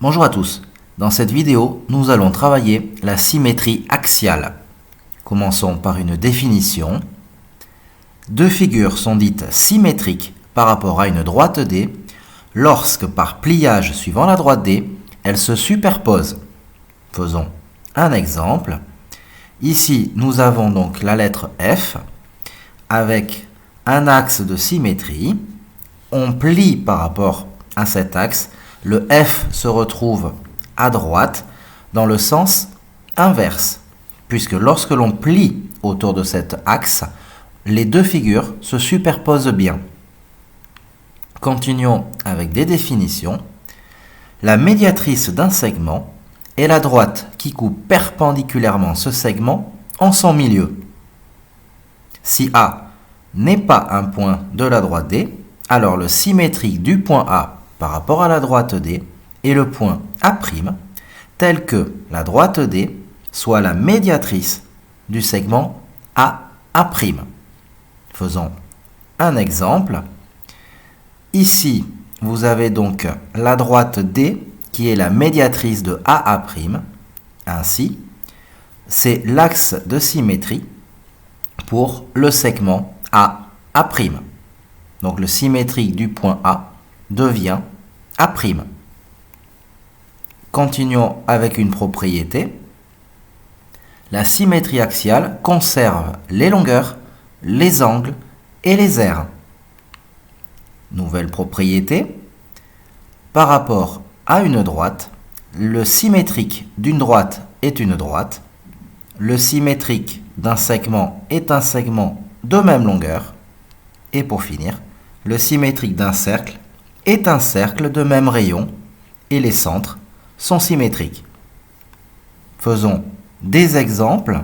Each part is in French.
Bonjour à tous. Dans cette vidéo, nous allons travailler la symétrie axiale. Commençons par une définition. Deux figures sont dites symétriques par rapport à une droite D lorsque par pliage suivant la droite D, elles se superposent. Faisons un exemple. Ici, nous avons donc la lettre F avec un axe de symétrie. On plie par rapport à cet axe. Le F se retrouve à droite dans le sens inverse, puisque lorsque l'on plie autour de cet axe, les deux figures se superposent bien. Continuons avec des définitions. La médiatrice d'un segment est la droite qui coupe perpendiculairement ce segment en son milieu. Si A n'est pas un point de la droite D, alors le symétrique du point A par rapport à la droite D est le point A', tel que la droite D soit la médiatrice du segment AA'. Faisons un exemple. Ici, vous avez donc la droite D qui est la médiatrice de AA'. Ainsi, c'est l'axe de symétrie pour le segment AA'. Donc le symétrique du point A devient A'. Continuons avec une propriété. La symétrie axiale conserve les longueurs, les angles et les aires. Nouvelle propriété. Par rapport à une droite, le symétrique d'une droite est une droite. Le symétrique d'un segment est un segment de même longueur. Et pour finir, le symétrique d'un cercle est un cercle de même rayon et les centres sont symétriques. Faisons des exemples.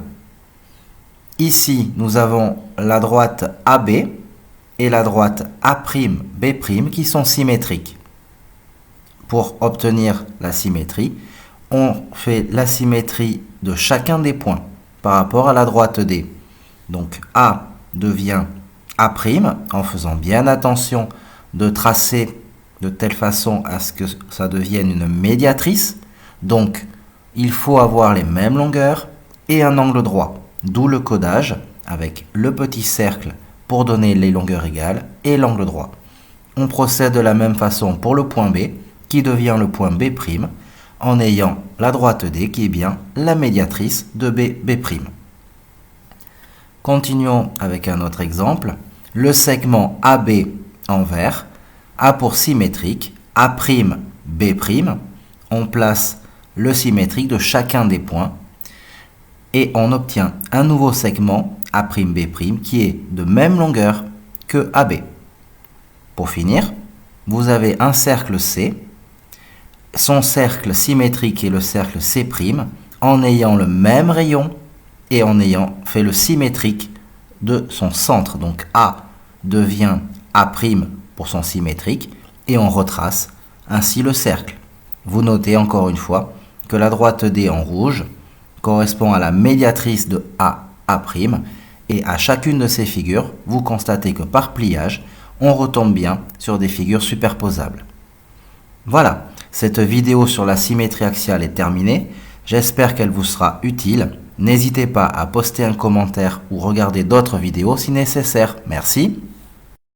Ici, nous avons la droite AB et la droite A'B' qui sont symétriques. Pour obtenir la symétrie, on fait la symétrie de chacun des points par rapport à la droite D. Donc A devient A' en faisant bien attention de tracer de telle façon à ce que ça devienne une médiatrice. Donc, il faut avoir les mêmes longueurs et un angle droit. D'où le codage avec le petit cercle pour donner les longueurs égales et l'angle droit. On procède de la même façon pour le point B qui devient le point B' en ayant la droite D qui est bien la médiatrice de B'. Continuons avec un autre exemple. Le segment AB en vert a pour symétrique A'B'. On place le symétrique de chacun des points et on obtient un nouveau segment A'B' qui est de même longueur que AB. Pour finir, vous avez un cercle C. Son cercle symétrique est le cercle C' en ayant le même rayon et en ayant fait le symétrique de son centre. Donc A devient A' pour son symétrique et on retrace ainsi le cercle. Vous notez encore une fois que la droite D en rouge correspond à la médiatrice de AA' et à chacune de ces figures, vous constatez que par pliage, on retombe bien sur des figures superposables. Voilà, cette vidéo sur la symétrie axiale est terminée. J'espère qu'elle vous sera utile. N'hésitez pas à poster un commentaire ou regarder d'autres vidéos si nécessaire. Merci.